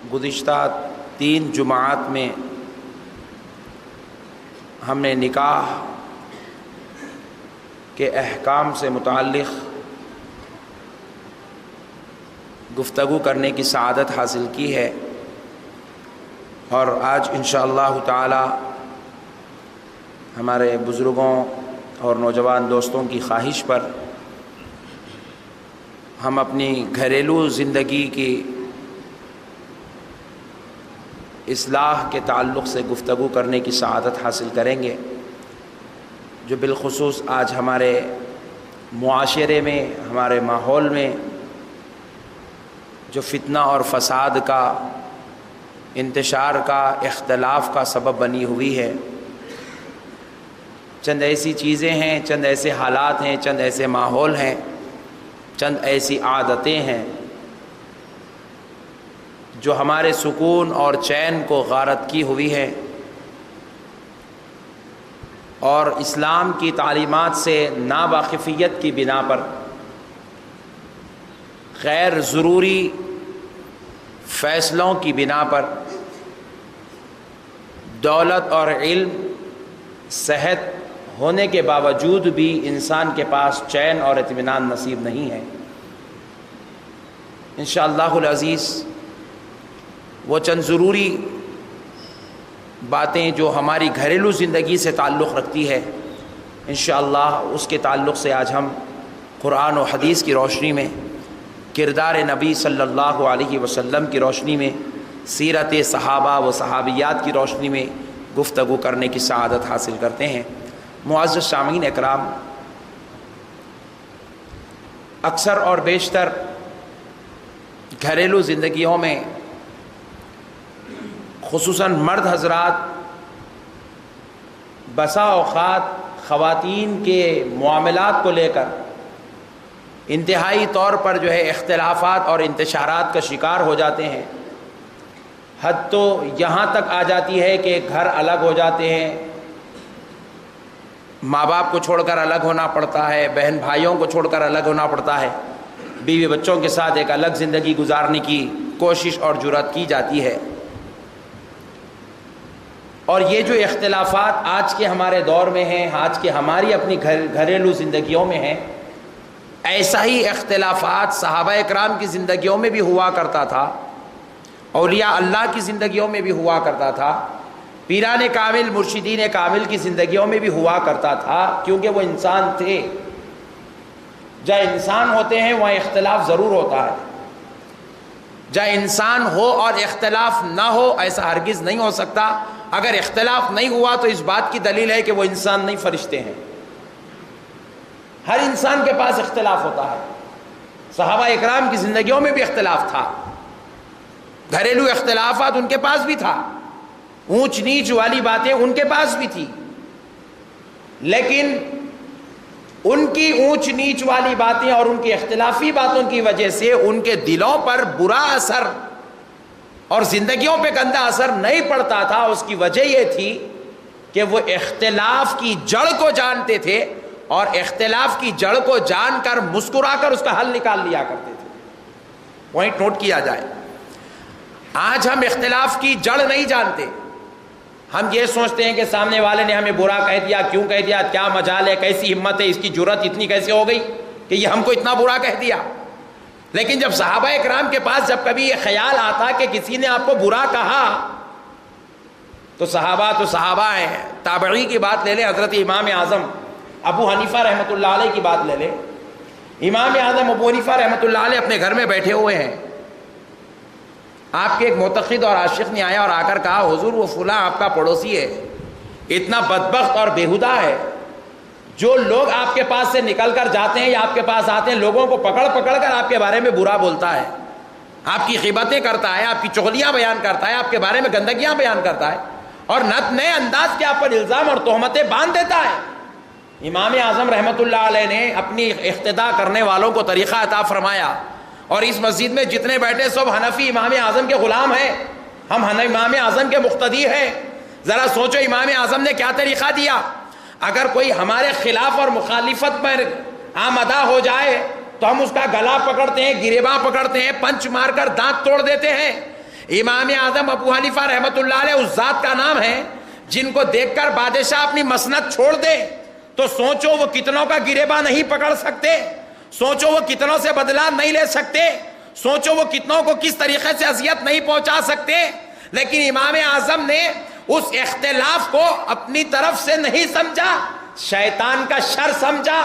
گزشتہ 3 جمعات میں ہم نے نکاح کے احکام سے متعلق گفتگو کرنے کی سعادت حاصل کی ہے، اور آج انشاءاللہ تعالی ہمارے بزرگوں اور نوجوان دوستوں کی خواہش پر ہم اپنی گھریلو زندگی کی اصلاح کے تعلق سے گفتگو کرنے کی سعادت حاصل کریں گے، جو بالخصوص آج ہمارے معاشرے میں، ہمارے ماحول میں جو فتنہ اور فساد کا، انتشار کا، اختلاف کا سبب بنی ہوئی ہے۔ چند ایسی چیزیں ہیں، چند ایسے حالات ہیں، چند ایسے ماحول ہیں، چند ایسی عادتیں ہیں جو ہمارے سکون اور چین کو غارت کی ہوئی ہے، اور اسلام کی تعلیمات سے ناواقفیت کی بنا پر غیر ضروری فیصلوں کی بنا پر دولت اور علم، صحت ہونے کے باوجود بھی انسان کے پاس چین اور اطمینان نصیب نہیں ہے۔ انشاءاللہ العزیز وہ چند ضروری باتیں جو ہماری گھریلو زندگی سے تعلق رکھتی ہے، انشاءاللہ اس کے تعلق سے آج ہم قرآن و حدیث کی روشنی میں، کردار نبی صلی اللہ علیہ وسلم کی روشنی میں، سیرت صحابہ و صحابیات کی روشنی میں گفتگو کرنے کی سعادت حاصل کرتے ہیں۔ معزز سامعین اکرام، اکثر اور بیشتر گھریلو زندگیوں میں خصوصاً مرد حضرات بسا اوقات خواتین کے معاملات کو لے کر انتہائی طور پر جو ہے اختلافات اور انتشارات کا شکار ہو جاتے ہیں۔ حد تو یہاں تک آ جاتی ہے کہ گھر الگ ہو جاتے ہیں، ماں باپ کو چھوڑ کر الگ ہونا پڑتا ہے، بہن بھائیوں کو چھوڑ کر الگ ہونا پڑتا ہے، بیوی بچوں کے ساتھ ایک الگ زندگی گزارنے کی کوشش اور جرأت کی جاتی ہے۔ اور یہ جو اختلافات آج کے ہمارے دور میں ہیں، آج کے ہماری اپنی گھریلو زندگیوں میں ہیں، ایسا ہی اختلافات صحابہ اکرام کی زندگیوں میں بھی ہوا کرتا تھا، اولیاء اللہ کی زندگیوں میں بھی ہوا کرتا تھا، پیران کامل، مرشدین کامل کی زندگیوں میں بھی ہوا کرتا تھا، کیونکہ وہ انسان تھے۔ جہاں انسان ہوتے ہیں وہاں اختلاف ضرور ہوتا ہے، جہاں انسان ہو اور اختلاف نہ ہو ایسا ہرگز نہیں ہو سکتا۔ اگر اختلاف نہیں ہوا تو اس بات کی دلیل ہے کہ وہ انسان نہیں، فرشتے ہیں۔ ہر انسان کے پاس اختلاف ہوتا ہے، صحابہ اکرام کی زندگیوں میں بھی اختلاف تھا، گھریلو اختلافات ان کے پاس بھی تھا، اونچ نیچ والی باتیں ان کے پاس بھی تھی، لیکن ان کی اونچ نیچ والی باتیں اور ان کی اختلافی باتوں کی وجہ سے ان کے دلوں پر برا اثر اور زندگیوں پہ گندا اثر نہیں پڑتا تھا۔ اس کی وجہ یہ تھی کہ وہ اختلاف کی جڑ کو جانتے تھے، اور اختلاف کی جڑ کو جان کر مسکرا کر اس کا حل نکال لیا کرتے تھے۔ پوائنٹ نوٹ کیا جائے، آج ہم اختلاف کی جڑ نہیں جانتے، ہم یہ سوچتے ہیں کہ سامنے والے نے ہمیں برا کہہ دیا، کیوں کہہ دیا، کیا مجال ہے، کیسی ہمت ہے، اس کی جرأت اتنی کیسے ہو گئی کہ یہ ہم کو اتنا برا کہہ دیا۔ لیکن جب صحابہ اکرام کے پاس جب کبھی یہ خیال آتا کہ کسی نے آپ کو برا کہا، تو صحابہ ہیں، تابعی کی بات لے لیں، حضرت امام اعظم ابو حنیفہ رحمۃ اللہ علیہ کی بات لے لیں۔ امام اعظم ابو حنیفہ رحمۃ اللہ علیہ اپنے گھر میں بیٹھے ہوئے ہیں، آپ کے ایک معتقد اور عاشق نے آیا اور آ کر کہا، حضور وہ فلاں آپ کا پڑوسی ہے، اتنا بدبخت اور بےہودہ ہے، جو لوگ آپ کے پاس سے نکل کر جاتے ہیں یا آپ کے پاس آتے ہیں، لوگوں کو پکڑ پکڑ کر آپ کے بارے میں برا بولتا ہے، آپ کی غیبتیں کرتا ہے، آپ کی چغلیاں بیان کرتا ہے، آپ کے بارے میں گندگیاں بیان کرتا ہے، اور نئے انداز کے آپ پر الزام اور تہمتیں باندھ دیتا ہے۔ امام اعظم رحمۃ اللہ علیہ نے اپنی اقتداء کرنے والوں کو طریقہ عطا فرمایا، اور اس مسجد میں جتنے بیٹھے سب حنفی امام اعظم کے غلام ہیں، ہم امام اعظم کے مقتدی ہیں۔ ذرا سوچو امام اعظم نے کیا طریقہ دیا۔ اگر کوئی ہمارے خلاف اور مخالفت پر آمدہ ہو جائے تو ہم اس کا گلا پکڑتے ہیں، گریباں پکڑتے ہیں، پنچ مار کر دانت توڑ دیتے ہیں۔ امام اعظم ابو حنیفہ رحمۃ اللہ علیہ اس ذات کا نام ہے جن کو دیکھ کر بادشاہ اپنی مسند چھوڑ دے تو سوچو وہ کتنوں کا گریباں نہیں پکڑ سکتے، سوچو وہ کتنوں سے بدلہ نہیں لے سکتے، سوچو وہ کتنوں کو کس طریقے سے اذیت نہیں پہنچا سکتے، لیکن امام اعظم نے اس اختلاف کو اپنی طرف سے نہیں سمجھا، شیطان کا شر سمجھا،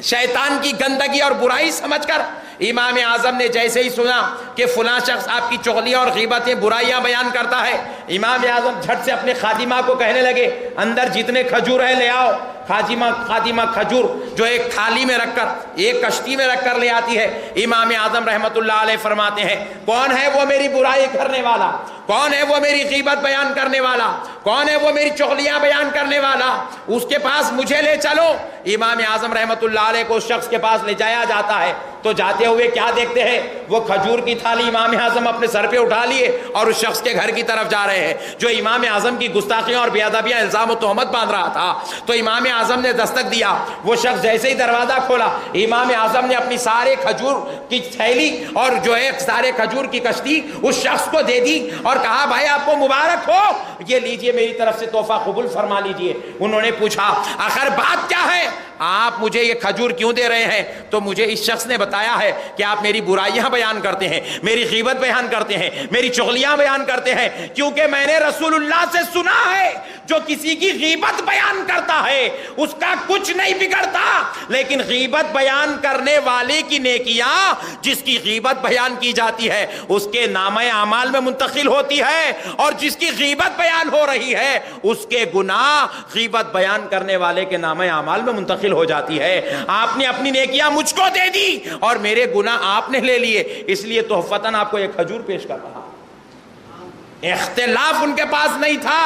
شیطان کی گندگی اور برائی سمجھ کر امام اعظم نے جیسے ہی سنا کہ فلاں شخص آپ کی چغلیاں اور غیبتیں برائیاں بیان کرتا ہے، امام اعظم جھٹ سے اپنے خادمہ کو کہنے لگے اندر جتنے کھجور ہیں لے آؤ۔ خادمہ کھجور جو ایک تھالی میں رکھ کر ایک کشتی میں رکھ کر لے آتی ہے۔ امام اعظم رحمت اللہ علیہ فرماتے ہیں کون ہے وہ میری برائی کرنے والا، کون ہے وہ میری غیبت بیان کرنے والا، کون ہے وہ میری چغلیاں بیان کرنے والا، اس کے پاس مجھے لے چلو۔ امام اعظم رحمت اللہ علیہ کو اس شخص کے پاس لے جایا جاتا ہے تو جاتے ہوئے کیا دیکھتے ہیں، وہ کھجور کی تھالی امام اعظم اپنے سر پہ اٹھا لیے اور اس شخص کے گھر کی طرف جا رہے ہیں جو امام اعظم کی گستاخیاں اور بے ادبیاں الزام و تہمت باندھ رہا تھا۔ تو امام اعظم نے دستک دیا، وہ شخص جیسے ہی دروازہ کھولا امام اعظم نے اپنی سارے کھجور کی تھیلی اور جو ہے سارے کھجور کی کشتی اس شخص کو دے دی اور کہا بھائی آپ کو مبارک ہو، یہ لیجئے میری طرف سے تحفہ قبول فرما لیجئے۔ انہوں نے پوچھا آخر بات کیا ہے، آپ مجھے یہ کھجور کیوں دے رہے ہیں؟ تو مجھے اس شخص نے بتایا ہے کہ آپ میری برائیاں بیان کرتے ہیں، میری غیبت بیان کرتے ہیں، میری چغلیاں بیان کرتے ہیں، کیونکہ میں نے رسول اللہ سے سنا ہے جو کسی کی غیبت بیان کرتا ہے اس کا کچھ نہیں بگڑتا، لیکن غیبت بیان کرنے والے کی نیکیاں جس کی غیبت بیان کی جاتی ہے اس کے نامہ اعمال میں منتقل ہوتی ہے، اور جس کی غیبت بیان ہو رہی ہے اس کے گناہ غیبت بیان کرنے والے کے نامہ اعمال میں منتقل ہو جاتی ہے۔ آپ نے اپنی نیکیاں مجھ کو دے دی اور میرے گناہ آپ نے لے لیے، اس لیے تحفتاً آپ کو ایک کھجور پیش کر رہا۔ اختلاف ان کے پاس نہیں تھا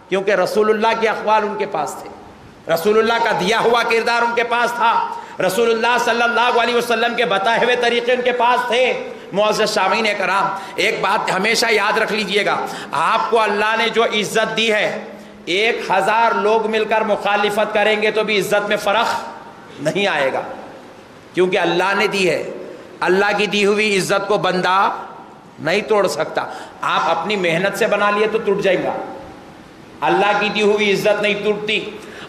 کیونکہ رسول اللہ کے اقوال ان کے پاس تھے، رسول اللہ کا دیا ہوا کردار ان کے پاس تھا، رسول اللہ صلی اللہ علیہ وسلم کے بتائے ہوئے طریقے ان کے پاس تھے۔ معزز سامعین کرام، ایک بات ہمیشہ یاد رکھ لیجئے گا، آپ کو اللہ نے جو عزت دی ہے 1000 لوگ مل کر مخالفت کریں گے تو بھی عزت میں فرق نہیں آئے گا، کیونکہ اللہ نے دی ہے، اللہ کی دی ہوئی عزت کو بندہ نہیں توڑ سکتا۔ آپ اپنی محنت سے بنا لیے تو ٹوٹ جائے گا، اللہ کی دی ہوئی عزت نہیں ٹوٹتی۔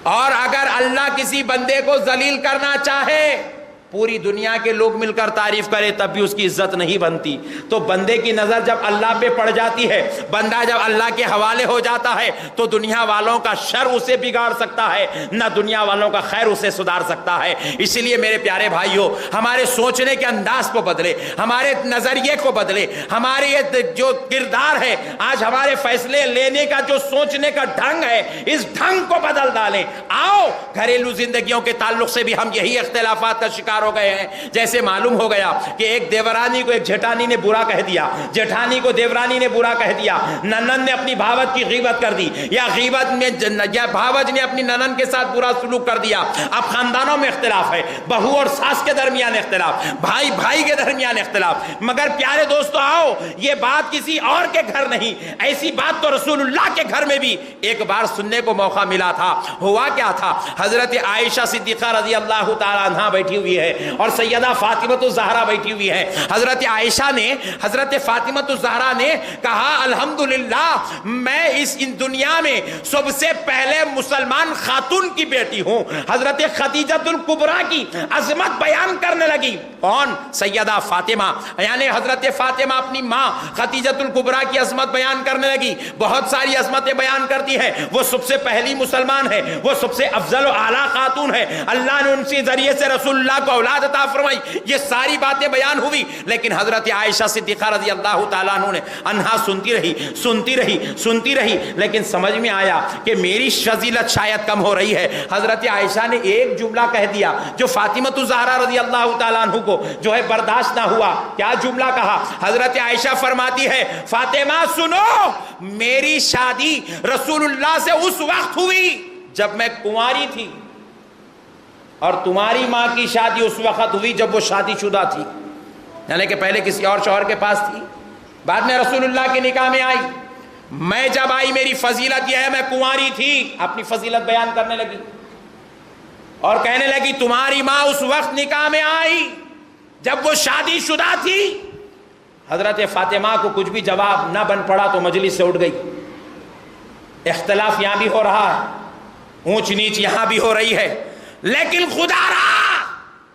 اور اگر اللہ کسی بندے کو ذلیل کرنا چاہے پوری دنیا کے لوگ مل کر تعریف کرے تب بھی اس کی عزت نہیں بنتی۔ تو بندے کی نظر جب اللہ پہ پڑ جاتی ہے، بندہ جب اللہ کے حوالے ہو جاتا ہے تو دنیا والوں کا شر اسے بگاڑ سکتا ہے، نہ دنیا والوں کا خیر اسے سدھار سکتا ہے۔ اسی لیے میرے پیارے بھائیوں، ہمارے سوچنے کے انداز کو بدلے، ہمارے نظریے کو بدلے، ہمارے یہ جو کردار ہے، آج ہمارے فیصلے لینے کا جو سوچنے کا ڈھنگ ہے، اس ڈھنگ کو بدل ڈالیں۔ آؤ گھریلو زندگیوں کے تعلق سے بھی ہم یہی اختلافات کا شکار ہو گئے ہیں۔ جیسے معلوم ہو گیا کہ ایک دیورانی کو ایک جھٹانی نے برا کہہ دیا، جھٹانی کو دیورانی نے برا کہہ دیا، ننن نے اپنی بھاوت کی غیبت کر دی، یا غیبت میں یا بھاوج نے اپنی ننن کے ساتھ برا سلوک کر دیا۔ اب خاندانوں میں اختلاف ہے، بہو اور ساس کے درمیان اختلاف، بھائی بھائی کے درمیان اختلاف۔ مگر پیارے دوستو آؤ، یہ بات کسی اور کے گھر نہیں، ایسی بات تو رسول اللہ کے گھر میں بھی ایک بار سننے کو موقع ملا تھا۔ ہوا کیا تھا، حضرت عائشہ صدیقہ رضی اللہ تعالی عنہا بیٹھی ہوئی ہے اور سیدہ فاطمہ الزہرا بیٹھی ہوئی ہے۔ حضرت عائشہ نے، حضرت فاطمہ الزہرا نے کہا الحمدللہ میں اس دنیا میں سب سے پہلے مسلمان خاتون کی بیٹی ہوں۔ حضرت خدیجہ الکبریٰ کی عظمت بیان کرنے لگی۔ کون؟ سیدہ فاطمہ، یعنی حضرت فاطمہ اپنی ماں خدیجہ الکبریٰ کی عظمت بیان کرنے لگی۔ بہت ساری عظمتیں بیان کرتی ہے، وہ سب سے پہلی مسلمان ہے، وہ سب سے افضل و اعلیٰ خاتون ہے، اللہ نے ان کے ذریعے سے رسول اللہ کو اولاد عطا فرمائی، یہ ساری باتیں بیان ہوئی۔ لیکن حضرت عائشہ صدیقہ رضی اللہ تعالیٰ عنہا سنتی رہی، لیکن سمجھ میں آیا کہ میری فضیلت شاید کم ہو رہی ہے۔ حضرت عائشہ نے ایک جملہ کہہ دیا جو فاطمہ الزہرا رضی اللہ تعالیٰ عنہ کو جو ہے برداشت نہ ہوا۔ کیا جملہ کہا؟ حضرت عائشہ فرماتی ہے فاطمہ سنو، میری شادی رسول اللہ سے اس وقت ہوئی جب میں کنواری تھی، اور تمہاری ماں کی شادی اس وقت ہوئی جب وہ شادی شدہ تھی، یعنی کہ پہلے کسی اور شوہر کے پاس تھی، بعد میں رسول اللہ کے نکاح میں آئی۔ میں جب آئی میری فضیلت یہ ہے میں کنواری تھی، اپنی فضیلت بیان کرنے لگی اور کہنے لگی تمہاری ماں اس وقت نکاح میں آئی جب وہ شادی شدہ تھی۔ حضرت فاطمہ کو کچھ بھی جواب نہ بن پڑا تو مجلس سے اٹھ گئی. اختلاف یہاں بھی ہو رہا ہے, اونچ نیچ یہاں بھی ہو رہی ہے, لیکن خدا رہا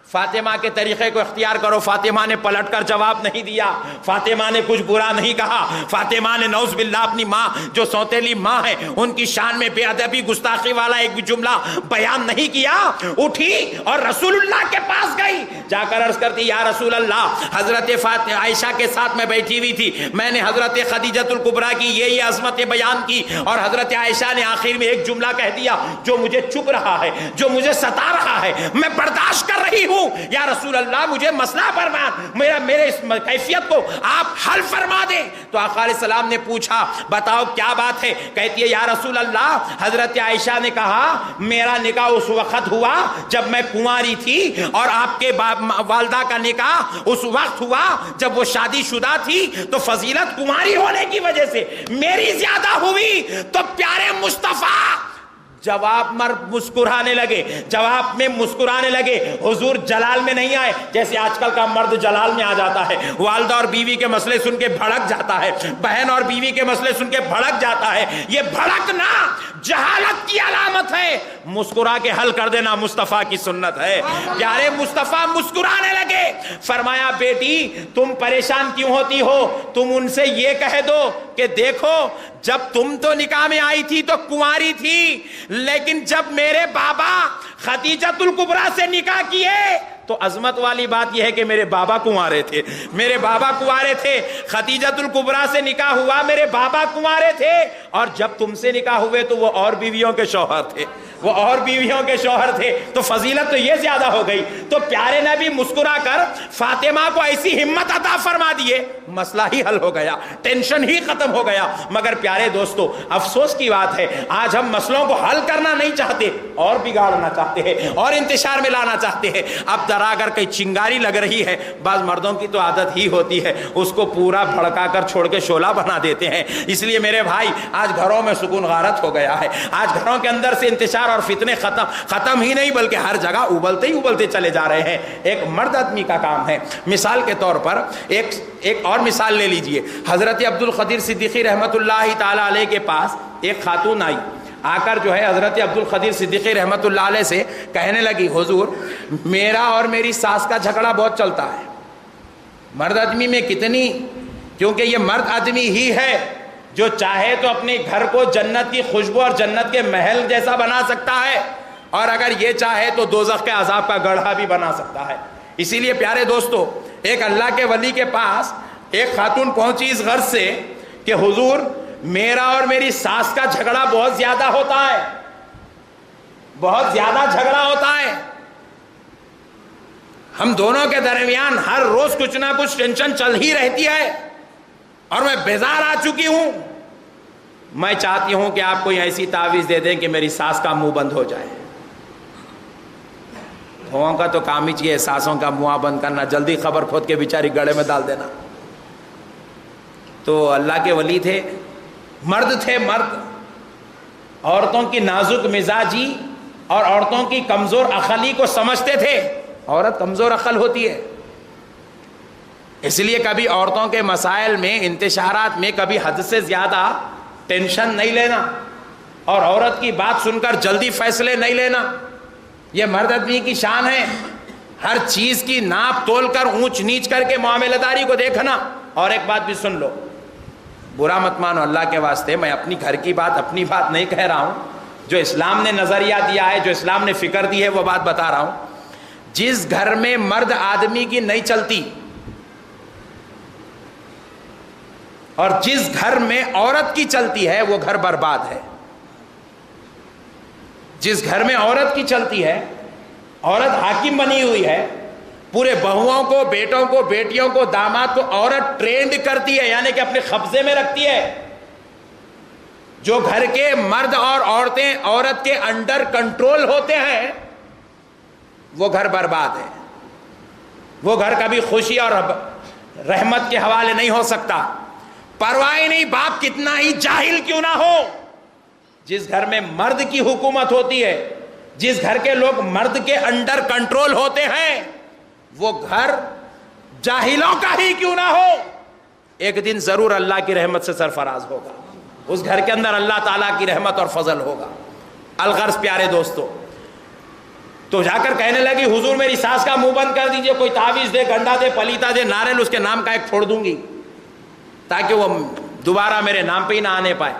فاطمہ کے طریقے کو اختیار کرو. فاطمہ نے پلٹ کر جواب نہیں دیا, فاطمہ نے کچھ برا نہیں کہا, فاطمہ نے نعوذ باللہ اپنی ماں جو سوتیلی ماں ہے ان کی شان میں بے ادبی گستاخی والا ایک بھی جملہ بیان نہیں کیا. اٹھی اور رسول اللہ کے پاس گئی, جا کر عرض کرتی یا رسول اللہ, حضرت عائشہ کے ساتھ میں بیٹھی ہوئی تھی, میں نے حضرت خدیجۃ الکبریٰ کی یہ عظمتیں بیان کی اور حضرت عائشہ نے آخر میں ایک جملہ کہہ دیا جو مجھے چپ رہا ہے, جو مجھے ستا رہا ہے, میں برداشت کر رہی ہوں. یا رسول اللہ مجھے مسئلہ فرمان, میرے اس کیفیت کو آپ حل فرما دیں. تو آقا علیہ السلام نے پوچھا بتاؤ کیا بات ہے؟ کہتی ہے یا رسول اللہ, حضرت عائشہ نے کہا میرا نکاح اس وقت ہوا جب میں کنواری تھی اور آپ کے والدہ کا نکاح اس وقت ہوا جب وہ شادی شدہ تھی, تو فضیلت کنواری ہونے کی وجہ سے میری زیادہ ہوئی. تو پیارے مصطفیٰ جواب مسکرانے لگے, جواب میں مسکرانے لگے. حضور جلال میں نہیں آئے جیسے آج کل کا مرد جلال میں آ جاتا ہے, والدہ اور بیوی کے مسئلے سن کے بھڑک جاتا ہے, بہن اور بیوی کے مسئلے سن کے بھڑک جاتا ہے. یہ بھڑکنا جہالت کی علامت ہے, مسکرا کے حل کر دینا مصطفیٰ کی سنت ہے. پیارے مصطفیٰ مسکرانے لگے, فرمایا بیٹی تم پریشان کیوں ہوتی ہو, تم ان سے یہ کہہ دو کہ دیکھو جب تم تو نکاح میں آئی تھی تو کنواری تھی, لیکن جب میرے بابا خدیجۃ الکبریٰ سے نکاح کیے تو عظمت والی بات یہ ہے کہ میرے بابا کنوارے تھے, میرے بابا کنوارے تھے. خدیجۃ الکبریٰ سے نکاح ہوا, میرے بابا کنوارے تھے, اور جب تم سے نکاح ہوئے تو وہ اور بیویوں کے شوہر تھے, وہ اور بیویوں کے شوہر تھے, تو فضیلت تو یہ زیادہ ہو گئی. تو پیارے نبی مسکرا کر فاطمہ کو ایسی ہمت عطا فرما دیے, مسئلہ ہی حل ہو گیا, ٹینشن ہی ختم ہو گیا. مگر پیارے دوستو افسوس کی بات ہے آج ہم مسئلوں کو حل کرنا نہیں چاہتے اور بگاڑنا چاہتے ہیں اور انتشار میں لانا چاہتے ہیں. اب ذرا اگر کہیں چنگاری لگ رہی ہے, بعض مردوں کی تو عادت ہی ہوتی ہے اس کو پورا بھڑکا کر چھوڑ کے شعلہ بنا دیتے ہیں. اس لیے میرے بھائی آج گھروں میں سکون غارت ہو گیا ہے, آج گھروں کے اندر سے انتشار اور فتنے ختم ہی نہیں بلکہ ہر جگہ ابلتے ہی ابلتے چلے جا رہے ہیں. ایک مرد آدمی کا کام ہے. مثال کے طور پر ایک اور مثال لے لیجئے. حضرت عبد القدیر صدیقی رحمت اللہ تعالی علیہ کے پاس ایک خاتون آئی, آ کر جو ہے حضرت عبد القدیر صدیقی رحمت اللہ علیہ سے کہنے لگی حضور میرا اور میری ساس کا جھگڑا بہت چلتا ہے. مرد آدمی میں کتنی, کیونکہ یہ مرد آدمی ہی ہے جو چاہے تو اپنے گھر کو جنت کی خوشبو اور جنت کے محل جیسا بنا سکتا ہے, اور اگر یہ چاہے تو دوزخ کے عذاب کا گڑھا بھی بنا سکتا ہے. اسی لیے پیارے دوستو ایک اللہ کے ولی کے پاس ایک خاتون پہنچی اس غرض سے کہ حضور میرا اور میری ساس کا جھگڑا بہت زیادہ ہوتا ہے, بہت زیادہ جھگڑا ہوتا ہے, ہم دونوں کے درمیان ہر روز کچھ نہ کچھ ٹینشن چل ہی رہتی ہے اور میں بیزار آ چکی ہوں. میں چاہتی ہوں کہ آپ کوئی ایسی تعویذ دے دیں کہ میری ساس کا منہ بند ہو جائے. دھواں کا تو کام ہی چاہیے ساسوں کا منہ بند کرنا, جلدی خبر کھود کے بیچاری گڑے میں ڈال دینا. تو اللہ کے ولی تھے, مرد تھے, مرد عورتوں کی نازک مزاجی اور عورتوں کی کمزور عقلی کو سمجھتے تھے. عورت کمزور عقل ہوتی ہے, اس لیے کبھی عورتوں کے مسائل میں انتشارات میں کبھی حد سے زیادہ ٹینشن نہیں لینا اور عورت کی بات سن کر جلدی فیصلے نہیں لینا. یہ مرد آدمی کی شان ہے, ہر چیز کی ناپ تول کر اونچ نیچ کر کے معاملہ داری کو دیکھنا. اور ایک بات بھی سن لو, برا مت مانو اللہ کے واسطے, میں اپنی گھر کی بات اپنی بات نہیں کہہ رہا ہوں, جو اسلام نے نظریہ دیا ہے, جو اسلام نے فکر دی ہے وہ بات بتا رہا ہوں. جس گھر میں مرد آدمی کی نہیں چلتی اور جس گھر میں عورت کی چلتی ہے وہ گھر برباد ہے. جس گھر میں عورت کی چلتی ہے, عورت حاکم بنی ہوئی ہے, پورے بہوؤں کو, بیٹوں کو, بیٹیوں کو, داماد کو عورت ٹرینڈ کرتی ہے, یعنی کہ اپنے قبضے میں رکھتی ہے. جو گھر کے مرد اور عورتیں عورت کے انڈر کنٹرول ہوتے ہیں وہ گھر برباد ہے. وہ گھر کبھی خوشی اور رحمت کے حوالے نہیں ہو سکتا. پرواہ نہیں باپ کتنا ہی جاہل کیوں نہ ہو. جس گھر میں مرد کی حکومت ہوتی ہے, جس گھر کے لوگ مرد کے انڈر کنٹرول ہوتے ہیں, وہ گھر جاہلوں کا ہی کیوں نہ ہو ایک دن ضرور اللہ کی رحمت سے سرفراز ہوگا، اس گھر کے اندر اللہ تعالیٰ کی رحمت اور فضل ہوگا۔ الغرض پیارے دوستو، تو جا کر کہنے لگی حضور میری ساس کا منہ بند کر دیجئے، کوئی تعویذ دے، گنڈا دے، پلیتا دے، ناریل اس کے نام کا ایک چھوڑ دوں گی تاکہ وہ دوبارہ میرے نام پہ ہی نہ آنے پائے۔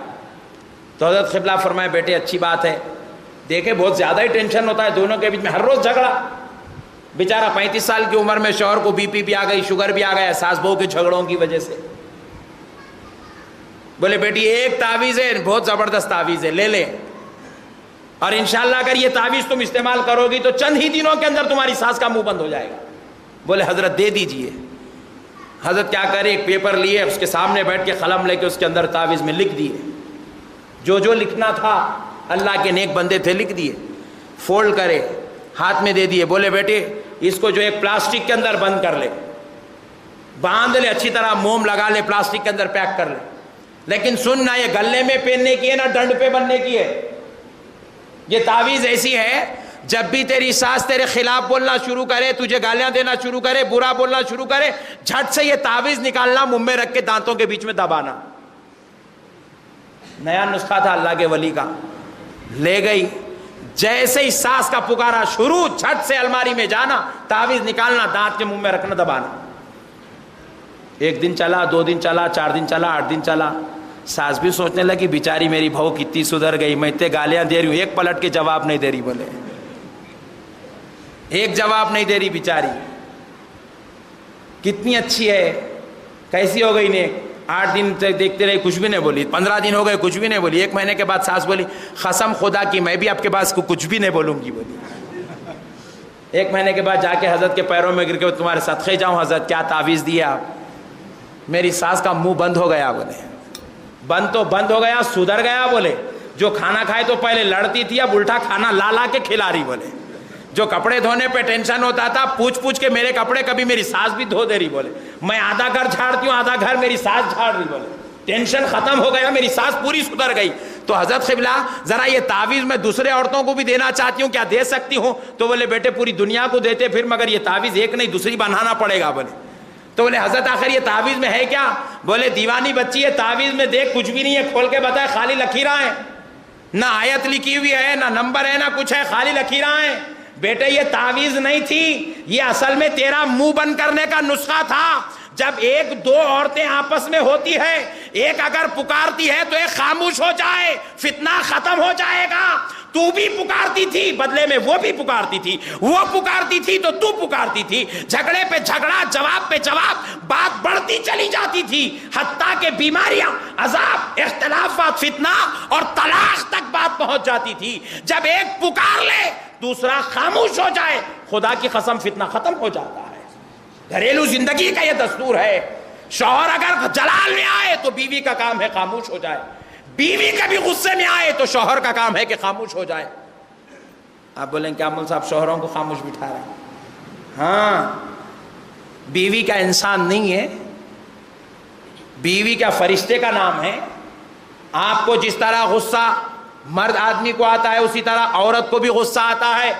تو حضرت قبلہ فرمائے بیٹے اچھی بات ہے، دیکھیں بہت زیادہ ہی ٹینشن ہوتا ہے دونوں کے بیچ میں، ہر روز جھگڑا، بیچارہ 35 سال کی عمر میں شوہر کو بی پی بھی آ گئی، شوگر بھی آ گیا ساس بہو کے جھگڑوں کی وجہ سے۔ بولے بیٹی ایک تعویذ ہے، بہت زبردست تعویذ ہے، لے لے، اور انشاءاللہ اگر یہ تعویذ تم استعمال کرو گی تو چند ہی دنوں کے اندر تمہاری ساس کا منہ بند ہو جائے گا۔ بولے حضرت دے دیجئے۔ حضرت کیا کرے، ایک پیپر لیے، اس کے سامنے بیٹھ کے قلم لے کے اس کے اندر تعویذ میں لکھ دیے، جو لکھنا تھا اللہ کے نیک بندے تھے لکھ دیے، فولڈ کرے ہاتھ میں دے دیے۔ بولے بیٹے اس کو جو ایک پلاسٹک کے اندر بند کر لے، باندھ لے اچھی طرح، موم لگا لے، پلاسٹک کے اندر پیک کر لے، لیکن سن نہ یہ گلے میں پہننے کی ہے نہ ڈنڈ پہ بننے کی ہے۔ یہ تعویذ ایسی ہے جب بھی تیری ساس تیرے خلاف بولنا شروع کرے، تجھے گالیاں دینا شروع کرے، برا بولنا شروع کرے، جھٹ سے یہ تعویذ نکالنا، منہ میں رکھ کے دانتوں کے بیچ میں دبانا۔ نیا نسخہ تھا اللہ کے ولی کا، لے گئی، جیسے ہی ساس کا پکارا شروع، جھٹ سے الماری میں جانا، تعویذ نکالنا، دانت کے منہ میں رکھنا، دبانا۔ ایک دن چلا، 2 دن چلا، 4 دن چلا، 8 دن چلا، ساس بھی سوچنے لگی بیچاری میری بہو کتنی سدھر گئی، میں اتنے گالیاں دے رہی ہوں، ایک پلٹ کے جواب نہیں دے رہی، بولے ایک جواب نہیں دے رہی بیچاری، کتنی اچھی ہے، کیسی ہو گئی نیک۔ 8 دن دیکھتے رہے، کچھ بھی نہیں بولی، 15 دن ہو گئے، کچھ بھی نہیں بولی۔ 1 مہینے کے بعد ساس بولی قسم خدا کی میں بھی آپ کے پاس کو کچھ بھی نہیں بولوں گی، بولی۔ 1 مہینے کے بعد جا کے حضرت کے پیروں میں گر کے تمہارے صدقے جاؤں حضرت، کیا تعویذ دیا آپ؟ میری ساس کا منہ بند ہو گیا، بولے بند تو بند ہو گیا، سدھر گیا، بولے جو کھانا کھائے تو پہلے لڑتی تھی، اب الٹا کھانا لا کے کھلا رہی، بولے جو کپڑے دھونے پہ ٹینشن ہوتا تھا، پوچھ کے میرے کپڑے کبھی میری ساس بھی دھو دے رہی، بولے میں آدھا گھر جھاڑتی ہوں، آدھا گھر میری ساس جھاڑ رہی، بولے ٹینشن ختم ہو گیا، میری ساس پوری سدھر گئی۔ تو حضرت قبلہ ذرا یہ تعویذ میں دوسرے عورتوں کو بھی دینا چاہتی ہوں، کیا دے سکتی ہوں؟ تو بولے بیٹے پوری دنیا کو دیتے پھر، مگر یہ تعویذ ایک نہیں دوسری بنانا پڑے گا، بولے۔ تو بولے حضرت آخر یہ تعویذ میں ہے کیا؟ بولے دیوانی بچی ہے، تعویذ میں دیکھ کچھ بھی نہیں ہے، کھول کے بتائے، خالی لکیراں ہیں، نہ آیت لکھی ہوئی ہے، نہ نمبر ہے، نہ کچھ ہے، خالی لکیراں ہیں۔ بیٹے یہ تعویذ نہیں تھی، یہ اصل میں تیرا منہ بند کرنے کا نسخہ تھا۔ جب 1-2 عورتیں آپس میں ہوتی ہے، ایک اگر پکارتی ہے تو ایک خاموش ہو جائے، فتنہ ختم ہو جائے گا۔ تو بھی پکارتی تھی، بدلے میں وہ بھی پکارتی تھی، وہ پکارتی تھی تو تو پکارتی تھی، جھگڑے پہ جھگڑا، جواب پہ جواب، بات بڑھتی چلی جاتی تھی، حتیٰ کہ بیماریاں، عذاب، اختلافات، فتنہ اور طلاق تک بات پہنچ جاتی تھی۔ جب ایک پکار لے دوسرا خاموش ہو جائے، خدا کی قسم فتنہ ختم ہو جاتا ہے۔ گھریلو زندگی کا یہ دستور ہے۔ شوہر اگر جلال میں آئے تو بیوی کا کام ہے خاموش ہو جائے، بیوی کبھی غصے میں آئے تو شوہر کا کام ہے کہ خاموش ہو جائے۔ آپ بولیں کیا مول صاحب شوہروں کو خاموش بٹھا رہے ہیں؟ ہاں، بیوی کا انسان نہیں ہے، بیوی کا فرشتے کا نام ہے۔ آپ کو جس طرح غصہ مرد آدمی کو آتا ہے اسی طرح عورت کو بھی غصہ آتا ہے۔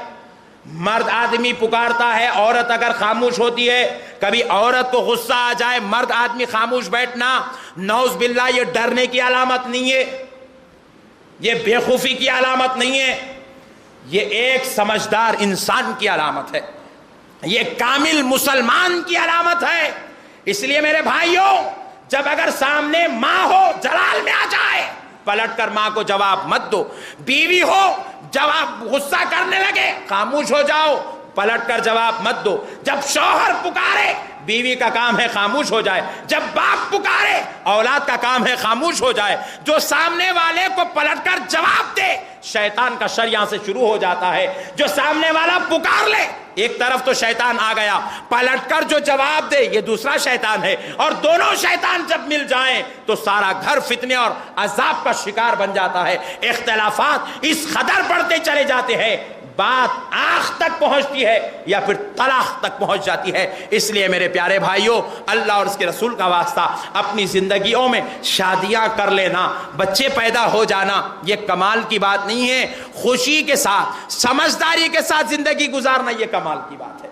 مرد آدمی پکارتا ہے، عورت اگر خاموش ہوتی ہے، کبھی عورت کو غصہ آ جائے، مرد آدمی خاموش بیٹھنا نعوذ باللہ یہ ڈرنے کی علامت نہیں ہے، یہ بے خوفی کی علامت نہیں ہے، یہ ایک سمجھدار انسان کی علامت ہے، یہ کامل مسلمان کی علامت ہے۔ اس لیے میرے بھائیوں، جب اگر سامنے ماں ہو جلال میں آ جائے، پلٹ کر ماں کو جواب مت دو۔ بیوی ہو جواب غصہ کرنے لگے، خاموش ہو جاؤ، پلٹ کر جواب مت دو۔ جب شوہر پکارے بیوی کا کام ہے خاموش ہو جائے، جب باپ پکارے اولاد کا کام ہے خاموش ہو جائے۔ جو سامنے والے کو پلٹ کر جواب دے، شیطان کا شر یہاں سے شروع ہو جاتا ہے۔ جو سامنے والا پکار لے، ایک طرف تو شیطان آ گیا، پلٹ کر جو جواب دے یہ دوسرا شیطان ہے، اور دونوں شیطان جب مل جائیں تو سارا گھر فتنے اور عذاب کا شکار بن جاتا ہے۔ اختلافات اس قدر بڑھتے چلے جاتے ہیں، بات آنکھ تک پہنچتی ہے یا پھر طلاق تک پہنچ جاتی ہے۔ اس لیے میرے پیارے بھائیوں، اللہ اور اس کے رسول کا واسطہ، اپنی زندگیوں میں شادیاں کر لینا، بچے پیدا ہو جانا یہ کمال کی بات نہیں ہے، خوشی کے ساتھ، سمجھداری کے ساتھ زندگی گزارنا یہ کمال کی بات ہے۔